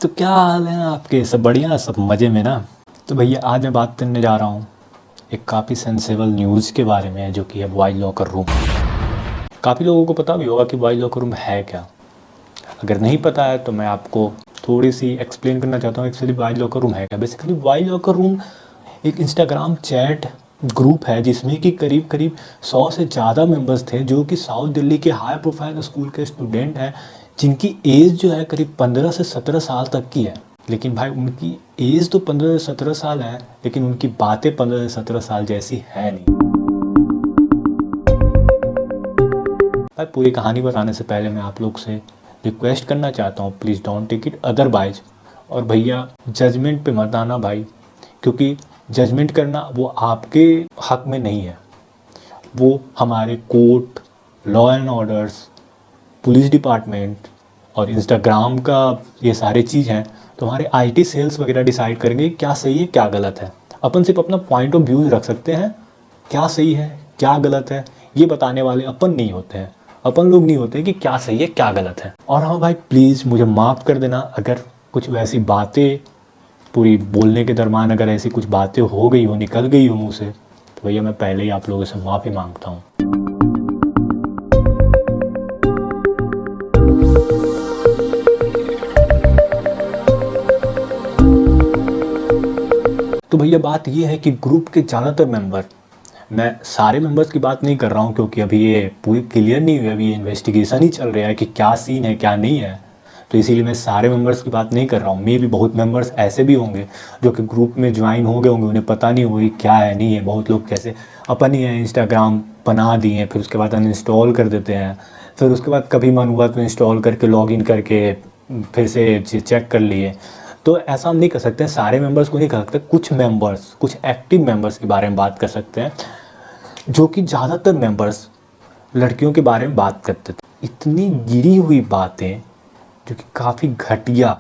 तो क्या हाल है आपके? सब बढ़िया, सब मज़े में ना? तो भैया आज मैं बात करने जा रहा हूँ एक काफ़ी सेंसेबल न्यूज़ के बारे में, जो कि है बॉयज़ लॉकर रूम। काफ़ी लोगों को पता भी होगा कि बॉयज़ लॉकर रूम है क्या। अगर नहीं पता है तो मैं आपको थोड़ी सी एक्सप्लेन करना चाहता हूँ एक्चुअली बॉयज़ लॉकर रूम है क्या। बेसिकली बॉयज़ लॉकर रूम एक इंस्टाग्राम चैट ग्रुप है जिसमें कि करीब करीब 100 से ज़्यादा मेंबर्स थे, जो कि साउथ दिल्ली के हाई प्रोफाइल स्कूल के स्टूडेंट हैं, जिनकी एज जो है करीब 15 से 17 साल तक की है। लेकिन भाई उनकी एज तो 15 से 17 साल है, लेकिन उनकी बातें 15 से 17 साल जैसी है नहीं। भाई पूरी कहानी बताने से पहले मैं आप लोग से रिक्वेस्ट करना चाहता हूँ, please don't take it otherwise. और भैया जजमेंट पे मत आना भाई, क्योंकि जजमेंट करना वो आपके हक में नहीं है, वो हमारे court, law and orders, police department और इंस्टाग्राम का ये सारी चीज़ हैं, तो हमारे आईटी सेल्स वगैरह डिसाइड करेंगे क्या सही है क्या गलत है। अपन सिर्फ अपना पॉइंट ऑफ व्यू रख सकते हैं, क्या सही है क्या गलत है ये बताने वाले अपन नहीं होते हैं। अपन लोग नहीं होते कि क्या सही है क्या गलत है। और हाँ भाई प्लीज़ मुझे माफ़ कर देना अगर कुछ वैसी बातें पूरी बोलने के दरमियान अगर ऐसी कुछ बातें हो गई हो, निकल गई हो मुँह से, तो भैया मैं पहले ही आप लोगों से माफ़ी मांगता हूँ। तो भैया बात ये है कि ग्रुप के ज़्यादातर मेंबर, मैं सारे मेंबर्स की बात नहीं कर रहा हूँ क्योंकि अभी ये पूरी क्लियर नहीं हुई, अभी ये इन्वेस्टिगेशन ही चल रहा है कि क्या सीन है क्या नहीं है, तो इसीलिए मैं सारे मेंबर्स की बात नहीं कर रहा हूँ। मे भी बहुत मेंबर्स ऐसे भी होंगे जो कि ग्रुप में ज्वाइन हो गए होंगे, उन्हें पता नहीं होगी क्या है नहीं है। बहुत लोग जैसे अपन ही है, इंस्टाग्राम बना दिए फिर उसके बाद अनइंस्टॉल कर देते हैं, फिर उसके बाद कभी मन हुआ तो इंस्टॉल करके लॉगिन करके फिर से चेक कर लिए। तो ऐसा हम नहीं कर सकते, सारे मेंबर्स को नहीं कर सकते, कुछ मेंबर्स, कुछ एक्टिव मेंबर्स के बारे में बात कर सकते हैं, जो कि ज़्यादातर मेंबर्स लड़कियों के बारे में बात करते थे। इतनी गिरी हुई बातें जो कि काफ़ी घटिया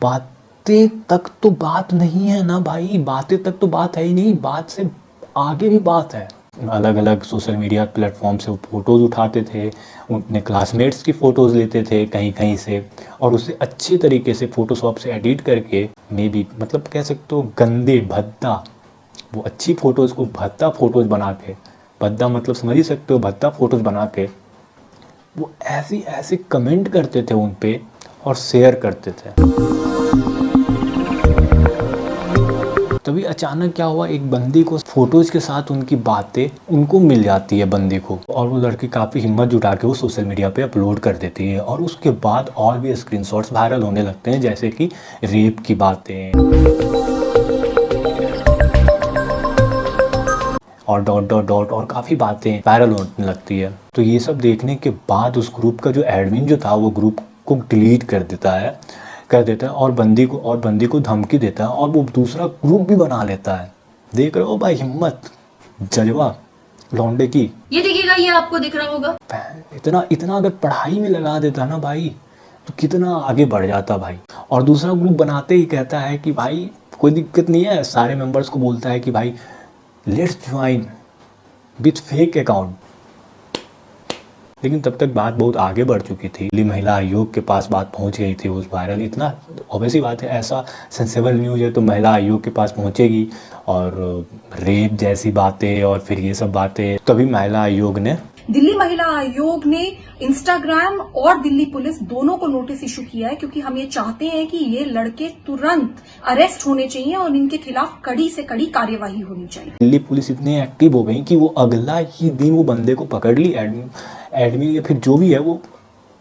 बातें तक तो बात नहीं है ना भाई, बातें तक तो बात है ही नहीं, बात से आगे भी बात है। अलग अलग सोशल मीडिया प्लेटफॉर्म से वो फ़ोटोज़ उठाते थे, अपने क्लासमेट्स की फ़ोटोज़ लेते थे कहीं कहीं से, और उसे अच्छे तरीके से फ़ोटोशॉप से एडिट करके, मे बी मतलब कह सकते हो गंदे भद्दा, वो अच्छी फ़ोटोज़ को भद्दा फ़ोटोज़ बना के, भद्दा मतलब समझ ही सकते हो, भद्दा फ़ोटोज़ बना के वो ऐसे ऐसे कमेंट करते थे उन पे और शेयर करते थे। तभी अचानक क्या हुआ, एक बंदी को फोटोज़ के साथ उनकी बातें उनको मिल जाती है बंदी को, और वो लड़की काफ़ी हिम्मत जुटा के वो सोशल मीडिया पे अपलोड कर देती है, और उसके बाद और भी स्क्रीनशॉट्स वायरल होने लगते हैं, जैसे कि रेप की बातें और डॉट डॉट डॉट और काफ़ी बातें वायरल होने लगती है। तो ये सब देखने के बाद उस ग्रुप का जो एडमिन जो था वो ग्रुप को डिलीट कर देता है और बंदी को धमकी देता है, और वो दूसरा ग्रुप भी बना लेता है। देख रहे हो भाई हिम्मत, जज्बा लौंडे की। ये देखिएगा, ये आपको दिख रहा होगा। इतना इतना अगर पढ़ाई में लगा देता ना भाई तो कितना आगे बढ़ जाता भाई। और दूसरा ग्रुप बनाते ही कहता है कि भाई कोई दिक्कत नहीं है, सारे मेंबर्स को बोलता है कि भाई let's join with fake account. लेकिन तब तक बात बहुत आगे बढ़ चुकी थी, दिल्ली महिला आयोग के पास बात पहुंच गई थी। उस वायरल, इतना ऑब्वियस ही बात है, ऐसा सेंसेबल न्यूज़ है तो महिला आयोग के पास पहुंचेगी, और रेप जैसी बातें और फिर ये सब बातें, तभी महिला आयोग ने दिल्ली महिला आयोग ने इंस्टाग्राम और दिल्ली पुलिस दोनों को नोटिस इशू किया है, क्योंकि हम ये चाहते हैं कि ये लड़के तुरंत अरेस्ट होने चाहिए और इनके खिलाफ कड़ी से कड़ी कार्यवाही होनी चाहिए। दिल्ली पुलिस इतनी एक्टिव हो गई कि वो अगला ही दिन वो बंदे को पकड़ ली, एडमिन या फिर जो भी है वो।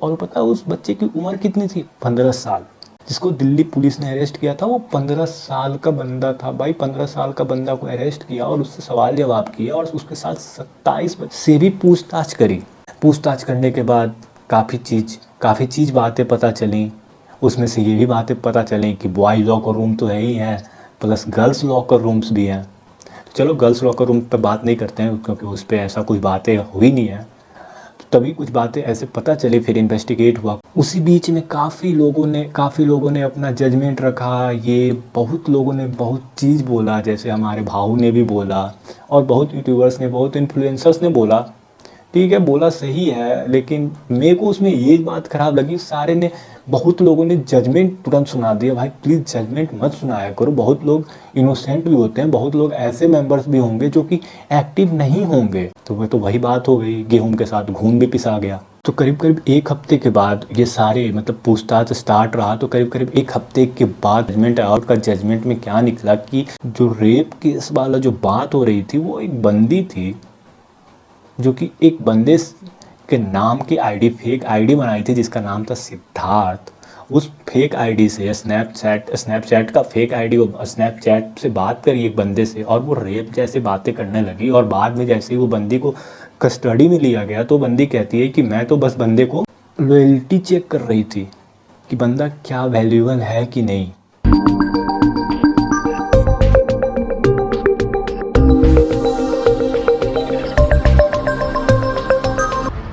और पता है उस बच्चे की उम्र कितनी थी? 15 साल। जिसको दिल्ली पुलिस ने अरेस्ट किया था वो 15 साल का बंदा था भाई। 15 साल का बंदा को अरेस्ट किया और उससे सवाल जवाब किया, और उसके साथ 27 से भी पूछताछ करी। पूछताछ करने के बाद काफ़ी चीज़ बातें पता चली। उसमें से ये भी बातें पता चली कि बॉयज़ लॉकर रूम तो है ही है, प्लस गर्ल्स लॉकर रूम्स भी हैं। तो चलो गर्ल्स लॉकर रूम पर बात नहीं करते हैं क्योंकि उस पर ऐसा कुछ बातें हुई नहीं है। तभी कुछ बातें ऐसे पता चली, फिर इन्वेस्टिगेट हुआ। उसी बीच में काफ़ी लोगों ने अपना जजमेंट रखा। ये बहुत लोगों ने बहुत चीज़ बोला, जैसे हमारे भाऊ ने भी बोला, और बहुत यूट्यूबर्स ने, बहुत इन्फ्लुएंसर्स ने बोला ठीक है बोला सही है, लेकिन मेरे को उसमें ये बात खराब लगी, सारे ने बहुत लोगों ने जजमेंट तुरंत सुना दिया। भाई प्लीज़ जजमेंट मत सुनाया करो, बहुत लोग इनोसेंट भी होते हैं, बहुत लोग ऐसे मेंबर्स भी होंगे जो कि एक्टिव नहीं होंगे। तो वह तो वही बात हो गई, गेहूं के साथ घून भी पिसा गया। तो करीब करीब एक हफ्ते के बाद ये सारे मतलब पूछताछ स्टार्ट रहा, तो करीब करीब एक हफ्ते के बाद जजमेंट आउट का जजमेंट में क्या निकला कि जो रेप केस वाला जो बात हो रही थी वो एक बंदी थी जो कि एक बंदे के नाम की आईडी, फेक आईडी बनाई थी जिसका नाम था सिद्धार्थ। उस फेक आईडी से स्नैपचैट का फेक आईडी, स्नैपचैट से बात करी एक बंदे से और वो रेप जैसे बातें करने लगी। और बाद में जैसे ही वो बंदी को कस्टडी में लिया गया तो बंदी कहती है कि मैं तो बस बंदे को लॉयल्टी चेक कर रही थी कि बंदा क्या वैल्यूएबल है कि नहीं।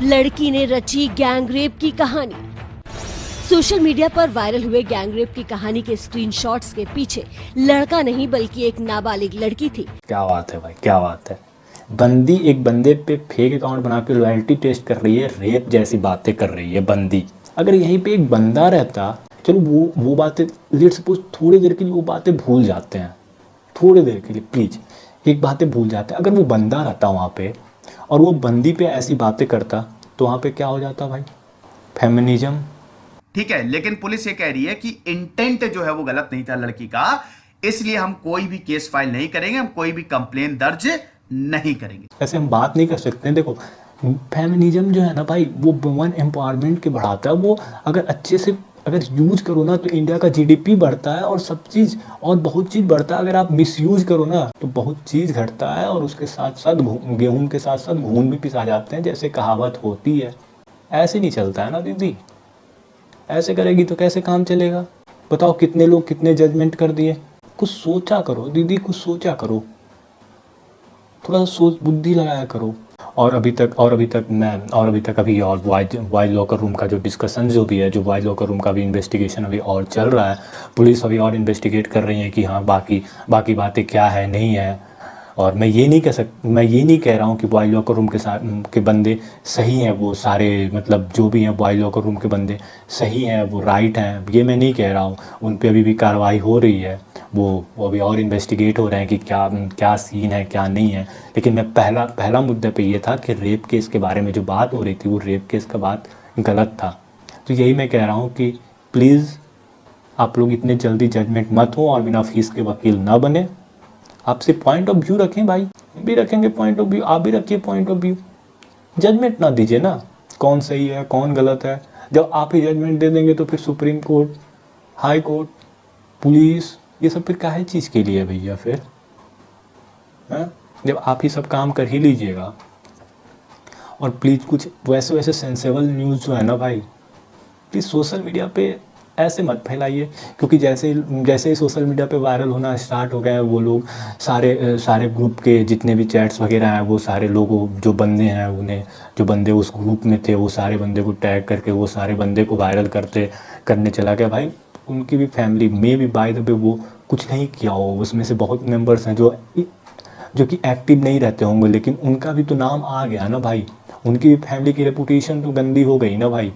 लड़की ने रची गैंगरेप की कहानी। सोशल मीडिया पर वायरल हुए गैंगरेप की कहानी के स्क्रीनशॉट्स के पीछे लड़का नहीं बल्कि एक नाबालिग लड़की थी। क्या बात है भाई, क्या बात है। बंदी एक बंदे पे फेक अकाउंट बना के लॉयल्टी टेस्ट कर रही है, रेप जैसी बातें कर रही है बंदी। अगर यहीं पे एक बंदा रहता, चलो वो बातें लेट सपोज थोड़ी देर के लिए वो बातें भूल जाते हैं, थोड़ी देर के लिए प्लीज़ एक बातें भूल जाते हैं। अगर वो बंदा रहता वहाँ पे और वो बंदी पे ऐसी बातें करता तो वहाँ पे क्या हो जाता भाई, फेमिनिज्म। ठीक है, लेकिन पुलिस ये कह रही है कि इंटेंट जो है वो गलत नहीं था लड़की का, इसलिए हम कोई भी केस फाइल नहीं करेंगे, हम कोई भी कंप्लेन दर्ज नहीं करेंगे। ऐसे हम बात नहीं कर सकते। देखो फेमिनिज्म जो है ना भाई वो वुमेन एम्पावरमेंट के बढ़ाता है। वो अगर अच्छे से अगर यूज करो ना तो इंडिया का जीडीपी बढ़ता है और सब चीज़ और बहुत चीज़ बढ़ता है। अगर आप मिसयूज करो ना तो बहुत चीज़ घटता है और उसके साथ साथ गेहूं के साथ साथ घून भी पिसा जाते हैं, जैसे कहावत होती है। ऐसे नहीं चलता है ना दीदी, ऐसे करेगी तो कैसे काम चलेगा। बताओ कितने लोग कितने जजमेंट कर दिए। कुछ सोचा करो दीदी, कुछ सोचा करो, थोड़ा सा सोच बुद्धि लगाया करो। और अभी तक अभी और वाई लॉकर रूम का जो डिस्कशन जो भी है, जो वाई लॉकर रूम का भी इन्वेस्टिगेशन अभी और चल रहा है। पुलिस अभी और इन्वेस्टिगेट कर रही है कि हाँ बाकी बातें क्या है नहीं है। और मैं ये नहीं कह रहा हूँ कि बॉय लॉकर रूम के बंदे सही हैं, वो सारे मतलब जो भी हैं बॉय लॉकर रूम के बंदे सही हैं, वो राइट हैं, ये मैं नहीं कह रहा हूँ। उन पे अभी भी कार्रवाई हो रही है, वो अभी और इन्वेस्टिगेट हो रहे हैं कि क्या सीन है क्या नहीं है। लेकिन मैं पहला मुद्दा पे ये था कि रेप केस के बारे में जो बात हो रही थी वो रेप केस का बात गलत था। तो यही मैं कह रहा हूँ कि प्लीज़ आप लोग इतने जल्दी जजमेंट मत हो और बिना फीस के वकील ना बने। आपसे पॉइंट ऑफ व्यू रखें भाई, हम भी रखेंगे पॉइंट ऑफ व्यू, आप भी रखिए पॉइंट ऑफ व्यू। जजमेंट ना दीजिए ना कौन सही है कौन गलत है। जब आप ही जजमेंट दे देंगे तो फिर supreme court, high court, police, ये सब फिर काहे चीज़ के लिए भैया फिर हैं। जब आप ही सब काम कर ही लीजिएगा। और प्लीज़ कुछ वैसे सेंसेबल न्यूज़ जो है ना भाई, प्लीज़ सोशल मीडिया पे ऐसे मत फैलाइए। क्योंकि जैसे ही सोशल मीडिया पे वायरल होना स्टार्ट हो गए हैं वो लोग सारे ग्रुप के जितने भी चैट्स वगैरह हैं, वो सारे लोगों जो बंदे हैं उन्हें, जो बंदे उस ग्रुप में थे वो सारे बंदे को टैग करके वो सारे बंदे को वायरल करने चला गया। भाई उनकी भी फैमिली में भी बाय द वे वो कुछ नहीं किया हो, उसमें से बहुत मेंबर्स हैं जो कि एक्टिव नहीं रहते होंगे, लेकिन उनका भी तो नाम आ गया ना भाई। उनकी भी फैमिली की रेपुटेशन तो गंदी हो गई ना भाई,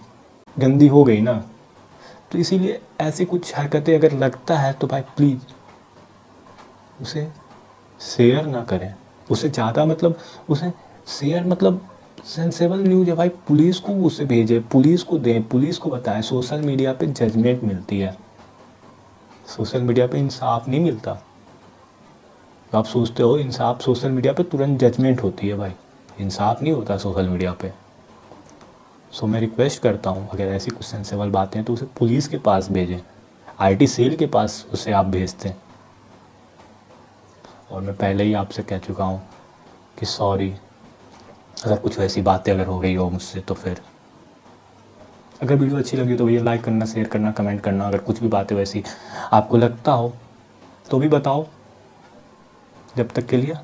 गंदी हो गई ना। तो इसीलिए ऐसी कुछ हरकतें अगर लगता है तो भाई प्लीज़ उसे शेयर ना करें। उसे ज़्यादा मतलब उसे शेयर मतलब सेंसेबल न्यूज़ है भाई, पुलिस को उसे भेजे, पुलिस को दें, पुलिस को बताएं। सोशल मीडिया पे जजमेंट मिलती है, सोशल मीडिया पे इंसाफ नहीं मिलता। तो आप सोचते हो इंसाफ सोशल मीडिया पे तुरंत जजमेंट होती है, भाई इंसाफ नहीं होता सोशल मीडिया पे। सो मैं रिक्वेस्ट करता हूँ अगर ऐसी कुछ सेंसेबल बातें हैं तो उसे पुलिस के पास भेजें, आईटी सेल के पास उसे आप भेजते हैं। और मैं पहले ही आपसे कह चुका हूँ कि सॉरी अगर कुछ वैसी बातें अगर हो गई हो मुझसे। तो फिर अगर वीडियो अच्छी लगी तो भैया लाइक करना, शेयर करना, कमेंट करना। अगर कुछ भी बातें वैसी आपको लगता हो तो भी बताओ। जब तक के लिए